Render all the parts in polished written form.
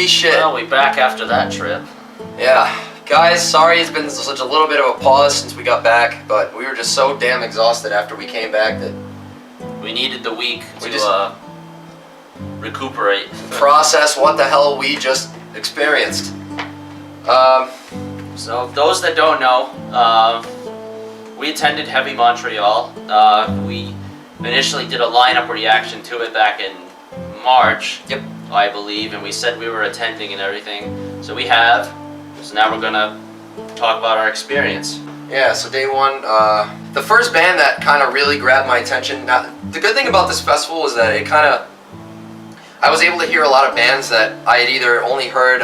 Holy shit. Well, we back after that trip. Yeah. Guys, sorry it's been such a little bit of a pause since we got back, but we were just so damn exhausted after we came back that we needed the week to recuperate. Process what the hell we just experienced. So those that don't know, we attended Heavy Montreal. We initially did a lineup reaction to it back in March, Yep. I believe, and we said we were attending and everything. So we have. So now we're gonna talk about our experience. Yeah, so day one, the first band that kind of really grabbed my attention. Now, the good thing about this festival was that I was able to hear a lot of bands that I had either only heard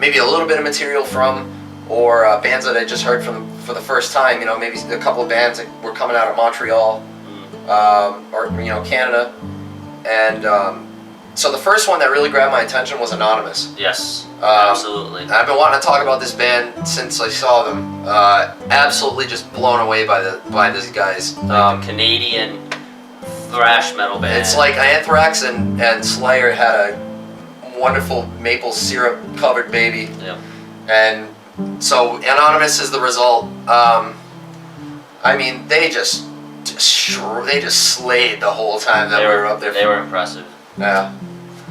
maybe a little bit of material from, or bands that I just heard for the first time. You know, maybe a couple of bands that were coming out of Montreal, or Canada, and so the first one that really grabbed my attention was Anonymous. Yes, absolutely. I've been wanting to talk about this band since I saw them. Absolutely just blown away by these guys. Canadian thrash metal band. It's like Anthrax and Slayer had a wonderful maple syrup covered baby. Yep. And so Anonymous is the result. I mean, they just slayed the whole time that we were up there. They were impressive. Yeah.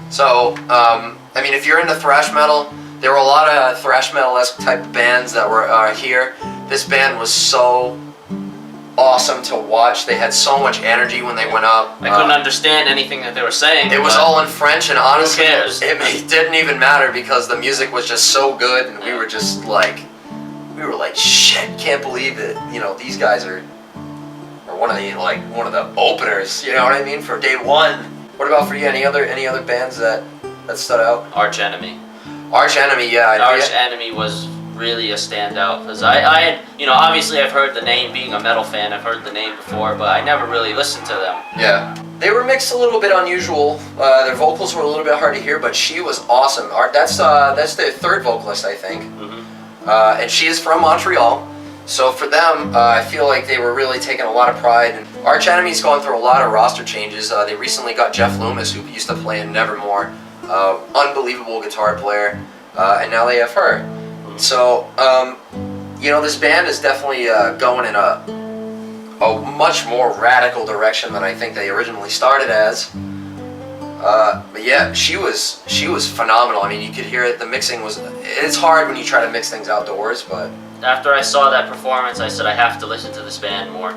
So, I mean, if you're into thrash metal, there were a lot of thrash metal-esque type bands that were here. This band was so awesome to watch. They had so much energy when they went up. I couldn't understand anything that they were saying. It was all in French, and honestly, who cares? It didn't even matter because the music was just so good, and we were just like, shit, can't believe it. You know, these guys are one of the openers. You know what I mean, for day one. What about for you? Any other bands that stood out? Arch Enemy. Arch Enemy, yeah. Arch Enemy was really a standout because I had, obviously I've heard the name. Being a metal fan, I've heard the name before, but I never really listened to them. Yeah. They were mixed a little bit unusual. Their vocals were a little bit hard to hear, but she was awesome. That's their third vocalist, I think. Mm-hmm. And she is from Montreal. So for them, I feel like they were really taking a lot of pride. And Arch Enemy's gone through a lot of roster changes. They recently got Jeff Loomis, who used to play in Nevermore, unbelievable guitar player, and now they have her. So, this band is definitely going in a much more radical direction than I think they originally started as. But yeah, she was phenomenal. I mean, you could hear it. The mixing it's hard when you try to mix things outdoors, but after I saw that performance, I said I have to listen to this band more.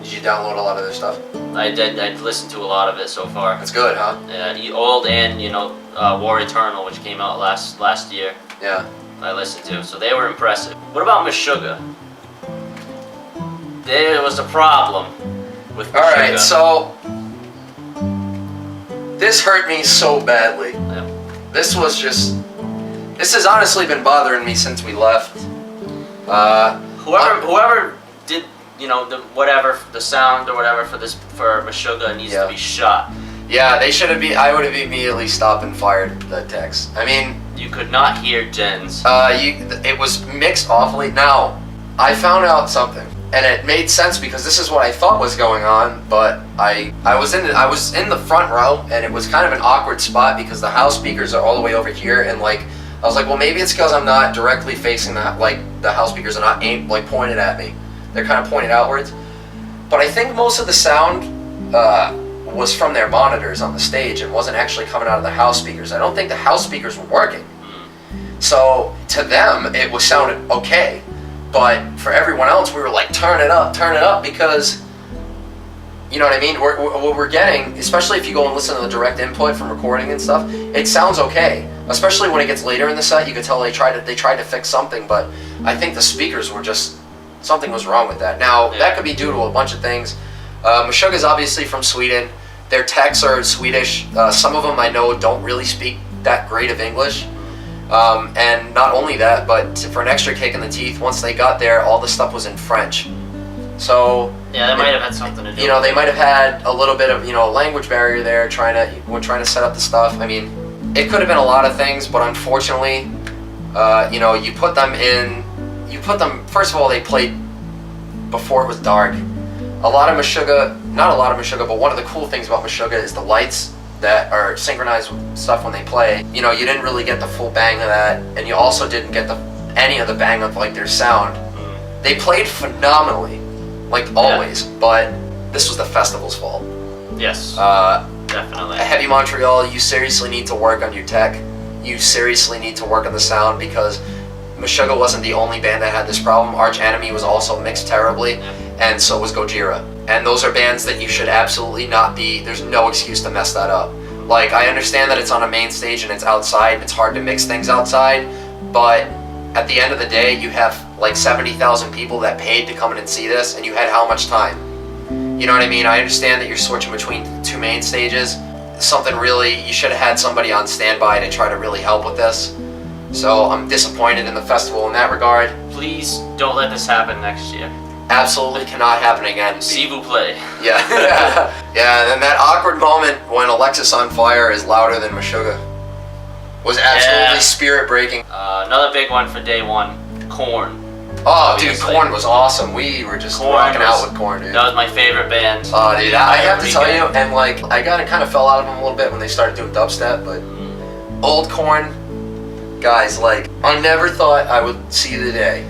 Did you download a lot of their stuff? I did. I've listened to a lot of it so far. That's good, huh? Yeah, old and War Eternal, which came out last year. Yeah. I listened to, so they were impressive. What about Meshuggah? There was a problem with Meshuggah. All right, so this hurt me so badly. Yeah. This has honestly been bothering me since we left. Whoever did, the sound or whatever for Meshuggah needs to be shot. Yeah, they should have I would have immediately stopped and fired the techs. I mean, you could not hear Jens. It was mixed awfully. Now, I found out something, and it made sense because this is what I thought was going on. But I was in the front row, and it was kind of an awkward spot because the house speakers are all the way over here, and I was like, well, maybe it's because I'm not directly facing the house speakers are not pointed at me. They're kind of pointed outwards. But I think most of the sound was from their monitors on the stage and wasn't actually coming out of the house speakers. I don't think the house speakers were working. So to them, it was sounded okay. But for everyone else, we were like, turn it up, because, you know what I mean? What we're getting, especially if you go and listen to the direct input from recording and stuff, it sounds okay. Especially when it gets later in the set, you could tell they tried to fix something, but I think the speakers were something was wrong with that. Now, that could be due to a bunch of things. Meshuggah is obviously from Sweden. Their techs are Swedish. Some of them I know don't really speak that great of English. And not only that, but for an extra kick in the teeth, once they got there, all the stuff was in French. So yeah, that might have had something to do. They might have had a little bit of language barrier there, trying to set up the stuff. I mean, it could have been a lot of things, but unfortunately, you put them. First of all, they played before it was dark. Not a lot of Meshuggah, but one of the cool things about Meshuggah is the lights. that are synchronized with stuff when they play, you know, you didn't really get the full bang of that, and you also didn't get any of the bang of like their sound. They played phenomenally, like always, but this was the festival's fault. Yes, definitely. At Heavy Montreal, you seriously need to work on your tech. You seriously need to work on the sound, because Meshuggah wasn't the only band that had this problem. Arch Enemy was also mixed terribly, and so was Gojira. And those are bands that you should absolutely not be, there's no excuse to mess that up. Like, I understand that it's on a main stage and it's outside and it's hard to mix things outside, but at the end of the day, you have like 70,000 people that paid to come in and see this, and you had how much time? You know what I mean? I understand that you're switching between two main stages. Something really, you should have had somebody on standby to try to really help with this. So I'm disappointed in the festival in that regard. Please don't let this happen next year. Absolutely cannot happen again. S'il vous plaît. Yeah. Yeah, and then that awkward moment when Alexis on Fire is louder than Meshuggah was absolutely spirit breaking. Another big one for day one, Korn. Oh, dude, Korn was awesome. We were just rocking out with Korn, dude. That was my favorite band. Oh, dude, I have to tell you, and like, I kind of fell out of them a little bit when they started doing dubstep, but old Korn guys, like, I never thought I would see the day.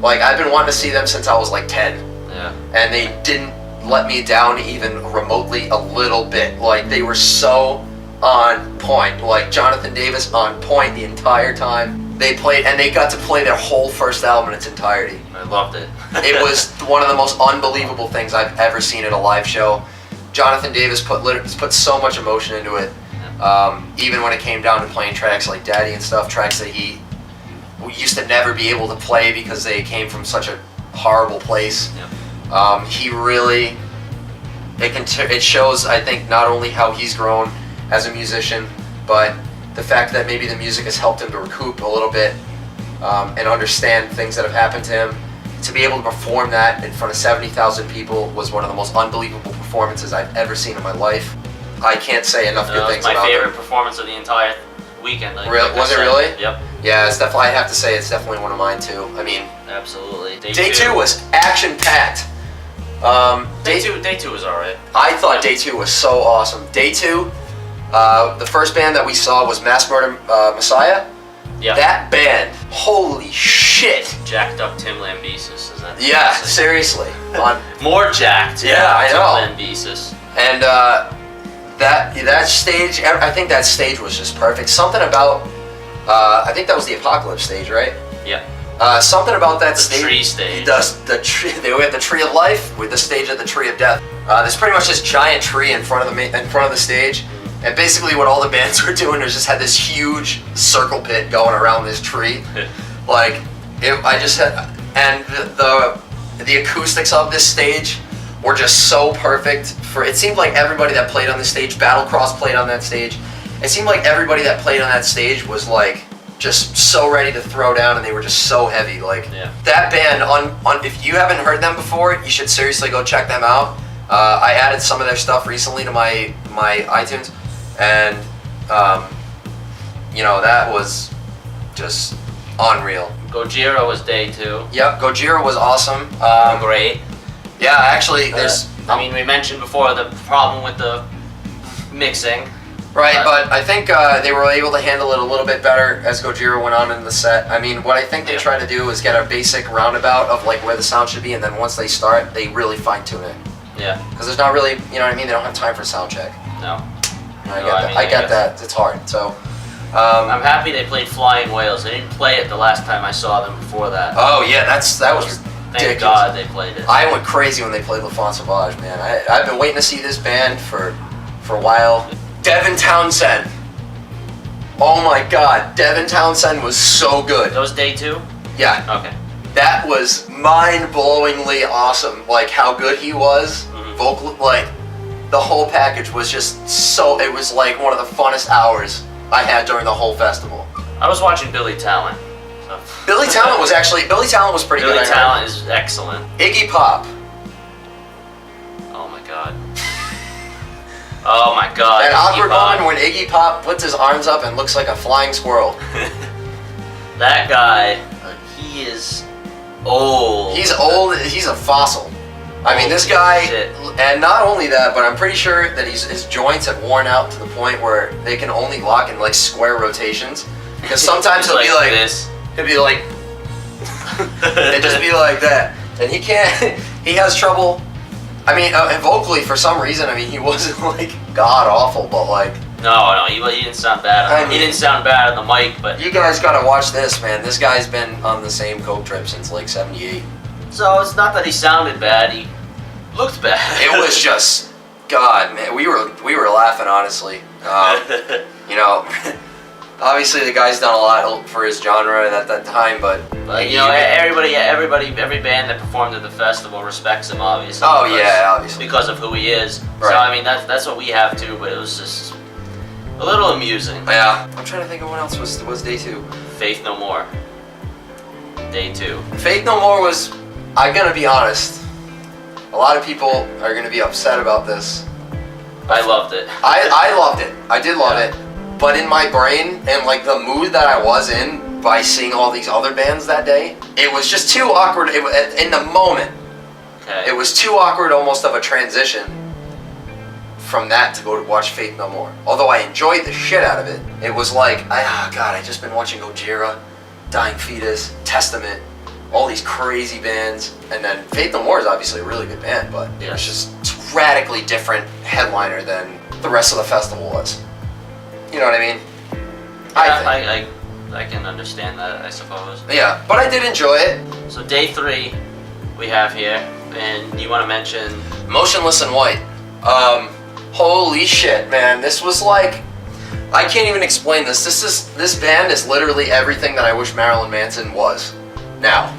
Like, I've been wanting to see them since I was like 10. Yeah. And they didn't let me down even remotely a little bit. Like, they were so on point. Like, Jonathan Davis on point the entire time. They played, and they got to play their whole first album in its entirety. I loved it. It was one of the most unbelievable things I've ever seen at a live show. Jonathan Davis put so much emotion into it. Even when it came down to playing tracks like Daddy and stuff, tracks that he used to never be able to play because they came from such a horrible place. Yep. He really, it shows, I think, not only how he's grown as a musician, but the fact that maybe the music has helped him to recoup a little bit and understand things that have happened to him. To be able to perform that in front of 70,000 people was one of the most unbelievable performances I've ever seen in my life. I can't say enough good things about it. It was my favorite performance of the entire weekend. Like Was it really? Yep. Yeah, it's definitely. I have to say, it's definitely one of mine too. I mean, absolutely. Day two was action packed. Day two was alright. I thought Day 2 was so awesome. Day 2, the first band that we saw was Mass Murder Messiah. Yeah. That band, holy shit! Jacked up Tim Lambesis, is that? Yeah, seriously. More jacked. Yeah, I know. Tim Lambesis. And that stage, I think that stage was just perfect. Something about, I think that was the Apocalypse stage, right? Yeah. Something about that The stage. tree stage. The tree. They had the Tree of Life with the stage of the Tree of Death. There's pretty much this giant tree in front of the stage, and basically what all the bands were doing was just had this huge circle pit going around this tree. Like, I just had, and the acoustics of this stage were just so perfect. It seemed like everybody that played on the stage, Battlecross played on that stage. It seemed like everybody that played on that stage was like just so ready to throw down, and they were just so heavy. Like, that band, if you haven't heard them before, you should seriously go check them out. I added some of their stuff recently to my iTunes, and that was just unreal. Gojira was Day 2. Yep, Gojira was awesome. Great. Yeah, actually, there's. We mentioned before the problem with the mixing. Right, but I think they were able to handle it a little bit better as Gojira went on in the set. I mean, what I think they try to do is get a basic roundabout of like where the sound should be, and then once they start, they really fine tune it. Yeah. Because there's not really, you know what I mean? They don't have time for sound check. No. I get that. It's hard. So. I'm happy they played Flying Whales. They didn't play it the last time I saw them before that. Oh yeah, that was Thank ridiculous. God they played it. I went crazy when they played La Font Sauvage, man. I've been waiting to see this band for a while. Devin Townsend. Oh my God, Devin Townsend was so good. That was Day 2? Yeah. Okay. That was mind-blowingly awesome. Like how good he was, vocal, like the whole package was just so. It was like one of the funnest hours I had during the whole festival. I was watching Billy Talent. So. Billy Talent was pretty good. Billy Talent is excellent. Iggy Pop. Oh my God. Oh my God. That awkward moment when Iggy Pop puts his arms up and looks like a flying squirrel. That guy, he is old. He's old. He's a fossil. I mean, this guy, Shit. and not only that, but I'm pretty sure that his joints have worn out to the point where they can only lock in like square rotations. Because sometimes he'll be like this. He'll be like, it just be like that, and he can't. He has trouble. I mean, and vocally for some reason. I mean, he wasn't like god awful, but like. No, he didn't sound bad. He didn't sound bad on the mic, but. You guys gotta watch this, man. This guy's been on the same coke trip since like '78. So it's not that he sounded bad. He looked bad. It was just, God, man. We were laughing honestly. You know. Obviously, the guy's done a lot for his genre at that time, but you know, every band that performed at the festival respects him, obviously. Oh yeah, obviously because of who he is. Right. So I mean, that's what we have too. But it was just a little amusing. Yeah, I'm trying to think of what else was day 2. Faith No More. Day 2. Faith No More was. I'm gonna be honest. A lot of people are gonna be upset about this. I loved it. I loved it. I did love it. But in my brain and like the mood that I was in by seeing all these other bands that day, it was just too awkward. In the moment, Okay. it was too awkward, almost of a transition from that to go to watch Faith No More. Although I enjoyed the shit out of it, it was like, God, I just been watching Gojira, Dying Fetus, Testament, all these crazy bands, and then Faith No More is obviously a really good band, but it was just radically different headliner than the rest of the festival was. You know what I mean? Yeah, I can understand that, I suppose. Yeah, but I did enjoy it. So day 3 we have here, and you want to mention Motionless in White. Holy shit, man! This was like, I can't even explain this. This band is literally everything that I wish Marilyn Manson was. Now,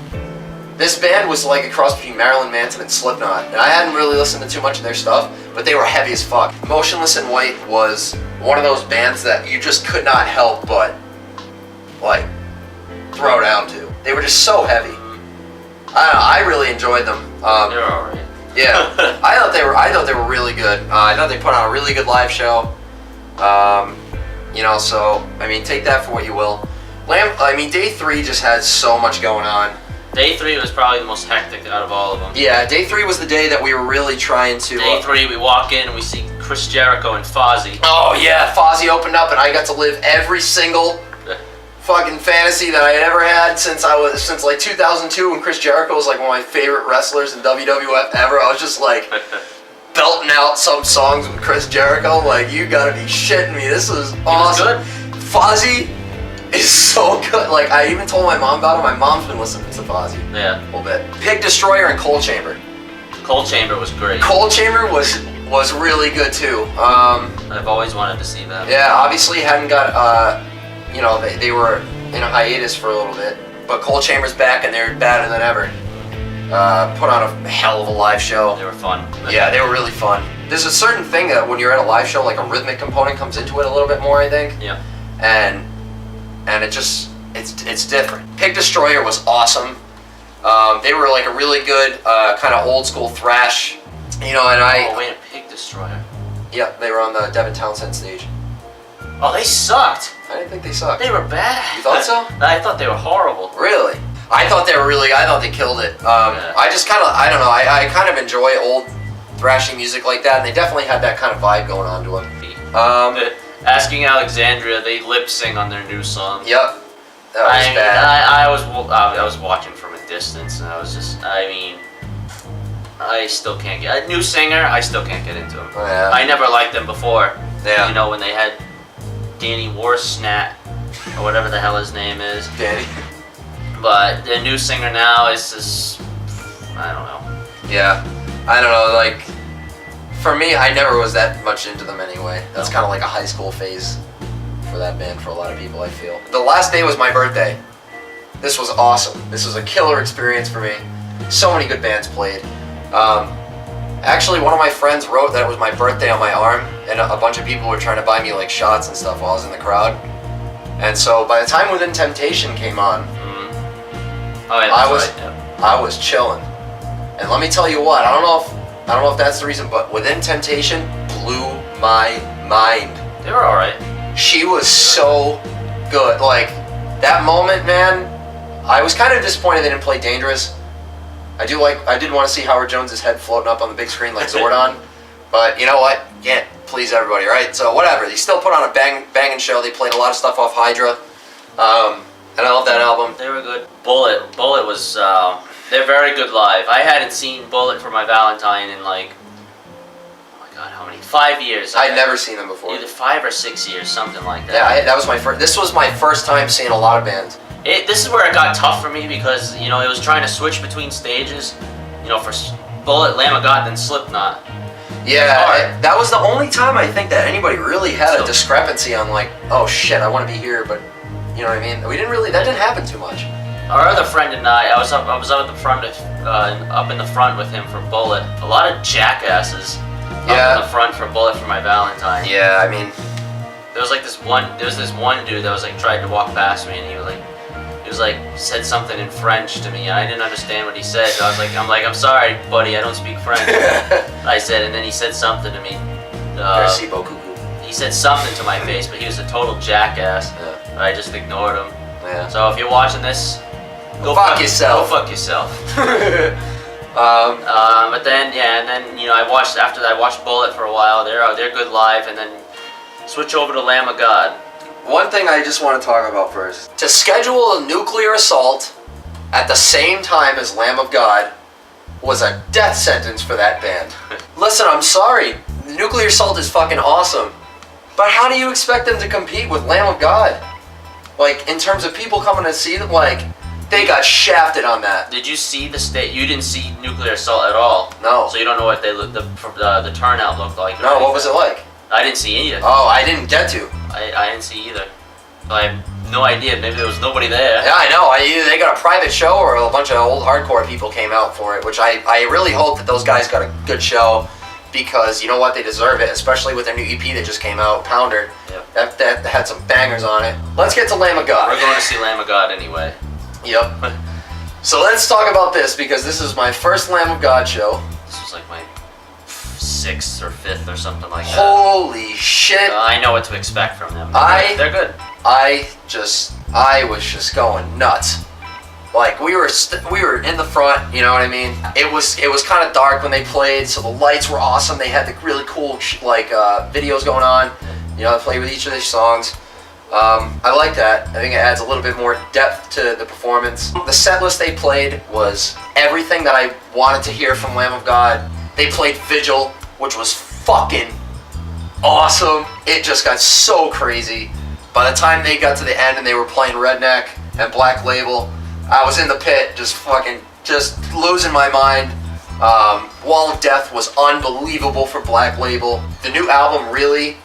this band was like a cross between Marilyn Manson and Slipknot, and I hadn't really listened to too much of their stuff, but they were heavy as fuck. Motionless in White was one of those bands that you just could not help but like throw down to. They were just so heavy. I don't know, I really enjoyed them. they're alright. Yeah, I thought they were really good. I thought they put on a really good live show. You know, so I mean, take that for what you will. Day 3 just had so much going on. Day 3 was probably the most hectic out of all of them. Yeah, day 3 was the day that we were really trying to. Day 3, we walk in and we see Chris Jericho and Fozzy. Oh yeah, Fozzy opened up, and I got to live every single fucking fantasy that I had ever had since like 2002, when Chris Jericho was like one of my favorite wrestlers in WWF ever. I was just like belting out some songs with Chris Jericho. Like, you gotta be shitting me. This was awesome. He was good. Fozzy is so good. Like, I even told my mom about it. My mom's been listening to Fozzy Yeah. a little bit. Pig Destroyer and Coal Chamber. Coal Chamber was great. Coal Chamber was really good too. I've always wanted to see them. Yeah, obviously hadn't got, you know, they were in a hiatus for a little bit, but Coal Chamber's back and they're better than ever. Put on a hell of a live show. They were fun. Yeah, they were really fun. There's a certain thing that when you're at a live show, like a rhythmic component comes into it a little bit more, I think. Yeah. And it just, it's different. Pig Destroyer was awesome. They were like a really good kind of old school thrash, you know, and Oh, wait, a Pig Destroyer. yeah, they were on the Devin Townsend stage. Oh, they sucked. I didn't think they sucked. They were bad. You thought so? I thought they were horrible. Really? I thought they killed it. Yeah. I just kind of, I don't know, I kind of enjoy old thrashing music like that, and they definitely had that kind of vibe going on to them. Asking Alexandria, they lip sing on their new song. Yep. That was bad. I was watching from a distance, and I was just, I mean, I still can't get a new singer. I still can't get into them. Oh, yeah. I never liked them before. Yeah. You know, when they had Danny Warsnat or whatever the hell his name is. Danny. But the new singer now is just, I don't know. Yeah. I don't know, like, for me, I never was that much into them anyway. That's kind of like a high school phase for that band for a lot of people, I feel. The last day was my birthday. This was awesome. This was a killer experience for me. So many good bands played. Actually, one of my friends wrote that it was my birthday on my arm, and a bunch of people were trying to buy me like shots and stuff while I was in the crowd. And so by the time Within Temptation came on, Oh, yeah, I was chilling. And let me tell you what, I don't know if that's the reason, but Within Temptation blew my mind. They were alright. She was so good. Like, that moment, man, I was kind of disappointed they didn't play Dangerous. I did want to see Howard Jones's head floating up on the big screen like Zordon, but you know what? Can't please everybody, right? So whatever. They still put on a banging show. They played a lot of stuff off Hydra, and I love that album. They were good. Bullet was. They're very good live. I hadn't seen Bullet for my Valentine in like, oh my god, how many? 5 years. I'd never seen them before. Either 5 or 6 years, something like that. Yeah, that was my first. This was my first time seeing a lot of bands. This is where it got tough for me because it was trying to switch between stages. For Bullet, Lamb of God, then Slipknot. Yeah, that was the only time I think that anybody really had a discrepancy on like, oh shit, I want to be here, but you know what I mean. That didn't happen too much. Our other friend and I was up at the front, up in the front with him for Bullet. A lot of jackasses up in the front for Bullet for my Valentine. Yeah, I mean, there was this one dude that was like tried to walk past me, and he was like said something in French to me, and I didn't understand what he said. So I'm sorry, buddy, I don't speak French. I said, and then he said something to me. Merci beaucoup. He said something to my face, but he was a total jackass. Yeah. I just ignored him. Yeah. So if you're watching this, go fuck yourself. Go fuck yourself. But then I watched Bullet for a while. They're good live, and then switch over to Lamb of God. One thing I just want to talk about first. To schedule a nuclear assault at the same time as Lamb of God was a death sentence for that band. Listen, I'm sorry. Nuclear Assault is fucking awesome. But how do you expect them to compete with Lamb of God? Like, in terms of people coming to see them, like, they got shafted on that. Did you see the state? You didn't see Nuclear Assault at all? No. So you don't know what the turnout looked like? No, what was it like? I didn't see any of it. Oh, I didn't get to. I didn't see either. So I have no idea. Maybe there was nobody there. Yeah, I know. Either they got a private show or a bunch of old hardcore people came out for it, which I really hope that those guys got a good show because you know what? They deserve it, especially with their new EP that just came out, Pounder. Yep. That had some bangers on it. Let's get to Lamb of God. We're going to see Lamb of God anyway. Yep. So let's talk about this because this is my first Lamb of God show. This was like my 6th or 5th or something like that. Holy shit. I know what to expect from them. They're good. I was just going nuts. Like we were in the front, you know what I mean? It was kind of dark when they played, so the lights were awesome. They had the really cool videos going on. You know, they played with each of these songs. I like that. I think it adds a little bit more depth to the performance. The set list they played was everything that I wanted to hear from Lamb of God. They played Vigil, which was fucking awesome. It just got so crazy. By the time they got to the end and they were playing Redneck and Black Label, I was in the pit just losing my mind. Wall of Death was unbelievable for Black Label. The new album really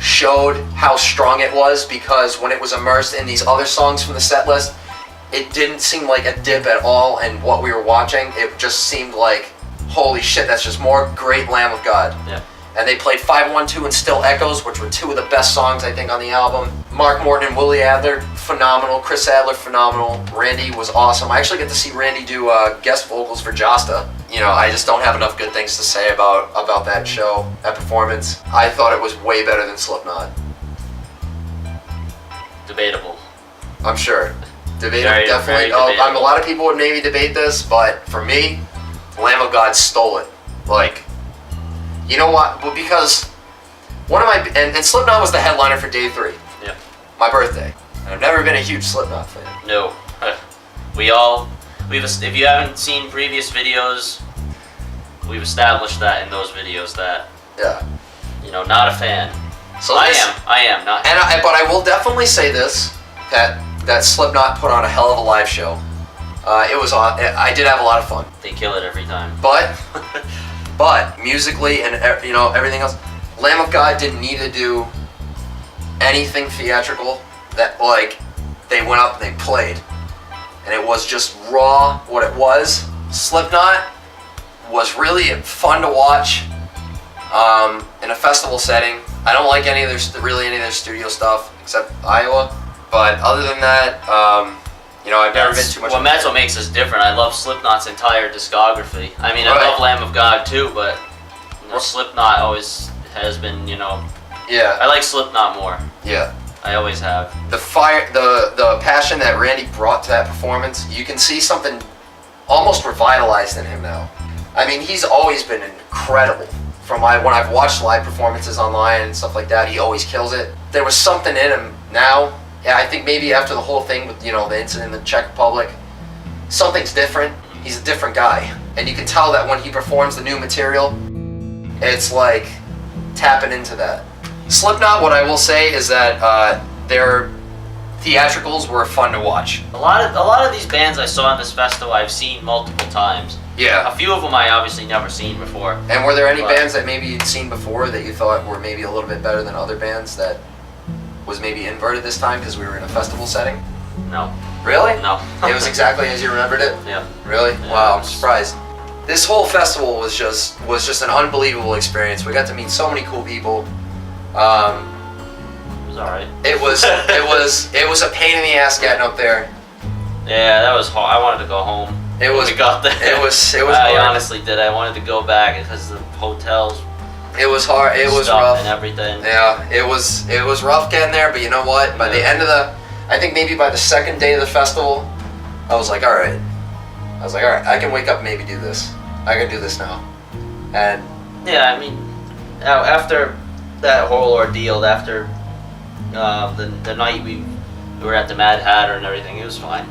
showed how strong it was because when it was immersed in these other songs from the set list, it didn't seem like a dip at all in what we were watching. It just seemed like, holy shit, that's just more great Lamb of God. Yeah. And they played 512 and Still Echoes, which were two of the best songs, I think, on the album. Mark Morton and Willie Adler, phenomenal. Chris Adler, phenomenal. Randy was awesome. I actually get to see Randy do guest vocals for Josta. You know, I just don't have enough good things to say about that show, that performance. I thought it was way better than Slipknot. Debatable. I'm sure. Debatable, definitely. Very debatable. A lot of people would maybe debate this, but for me, Lamb of God stole it. Like, you know what? Well, because one of my and Slipknot was the headliner for Day 3. Yeah. My birthday. I've never been a huge Slipknot fan. No. If you haven't seen previous videos, we've established that in those videos that not a fan. So I am not. But I will definitely say this that Slipknot put on a hell of a live show. It was on. I did have a lot of fun. They kill it every time. But musically and everything else, Lamb of God didn't need to do anything theatrical. That they went up and they played, and it was just raw what it was. Slipknot was really fun to watch in a festival setting. I don't like any of their studio stuff except Iowa, but other than that, I've never been too much. Well, that's what makes us different. I love Slipknot's entire discography. I mean, I love Lamb of God too, but Slipknot always has been, Yeah. I like Slipknot more. Yeah. I always have. The fire, the passion that Randy brought to that performance, you can see something almost revitalized in him now. I mean, he's always been incredible. From when I've watched live performances online and stuff like that, he always kills it. There was something in him now. Yeah, I think maybe after the whole thing with, the incident in the Czech Republic, something's different. He's a different guy. And you can tell that when he performs the new material, it's like tapping into that. Slipknot, what I will say is that their theatricals were fun to watch. A lot of these bands I saw in this festival I've seen multiple times. Yeah. A few of them I obviously never seen before. And were there any bands that maybe you'd seen before that you thought were maybe a little bit better than other bands that was maybe inverted this time because we were in a festival setting? No. Really? No. It was exactly as you remembered it? Yeah. Really? Yeah. Wow, I'm surprised. This whole festival was just an unbelievable experience. We got to meet so many cool people. It was alright. It was a pain in the ass getting up there. Yeah, that was hard. I wanted to go home. It was. When we got there. It was I hard. honestly did. I wanted to go back because the hotels. It was hard. It was stuff rough. and everything. Yeah, it was rough getting there. But you know what? By the end of I think maybe by the second day of the festival, I was like, all right. I can wake up and maybe do this. I can do this now. And Yeah, I mean, after that whole ordeal, after the night we were at the Mad Hatter and everything, it was fine.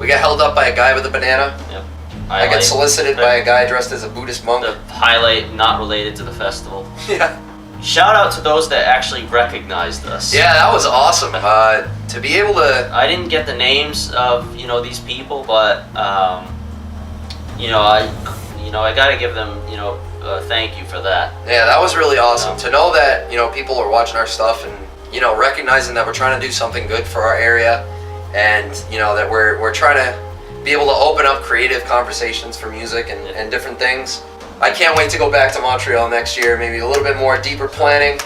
we got held up by a guy with a banana. Yep. I got solicited by a guy dressed as a Buddhist monk. The highlight not related to the festival. Yeah. Shout out to those that actually recognized us. Yeah, that was awesome. To be able to. I didn't get the names of these people, but I gotta give them thank you for that. Yeah, that was really awesome. To know that people are watching our stuff and recognizing that we're trying to do something good for our area, and that we're trying to be able to open up creative conversations for music and different things. I can't wait to go back to Montreal next year. Maybe a little bit more deeper planning.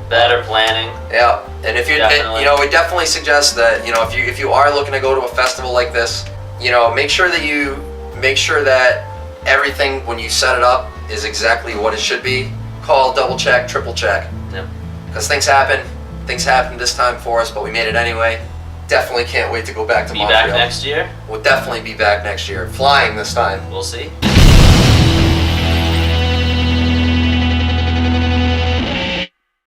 Better planning. Yeah, and if Definitely. we definitely suggest that if you are looking to go to a festival like this, make sure that everything when you set it up is exactly what it should be. Call, double check, triple check. Yep. Because things happen. Things happened this time for us, but we made it anyway. Definitely can't wait to go back to Montreal. Be back next year. We'll definitely be back next year. Flying this time. We'll see.